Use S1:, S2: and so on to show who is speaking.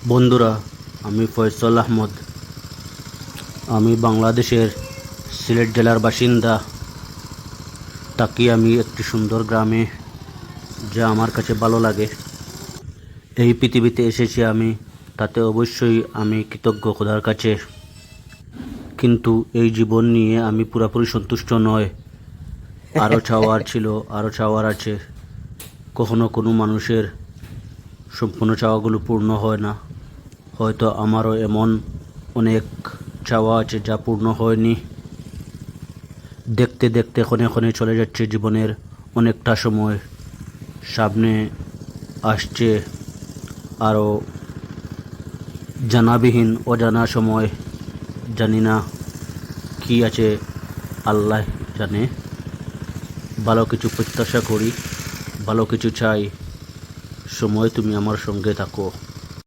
S1: বন্ধুরা, আমি ফয়সাল আহমদ। আমি বাংলাদেশের সিলেট জেলার বাসিন্দা। থাকি আমি একটি সুন্দর গ্রামে, যা আমার কাছে ভালো লাগে। এই পৃথিবীতে এসেছি আমি, তাতে অবশ্যই আমি কৃতজ্ঞ খোদার কাছে। কিন্তু এই জীবন নিয়ে আমি পুরোপুরি সন্তুষ্ট নয়। আরও চাওয়ার ছিল, আরও চাওয়ার আছে। কখনো কোনো মানুষের সম্পূর্ণ চাওয়াগুলো পূর্ণ হয় না। হয়তো আমারও এমন অনেক চাওয়া আছে যা পূর্ণ হয়নি। দেখতে দেখতে ক্ষণে ক্ষণে চলে যাচ্ছে জীবনের অনেকটা সময়। সামনে আসছে আরও জানাবিহীন অজানা সময়। জানি না কি আছে, আল্লাহ জানে। ভালো কিছু প্রত্যাশা করি, ভালো কিছু চাই। সময় তুমি আমার সঙ্গে থাকো।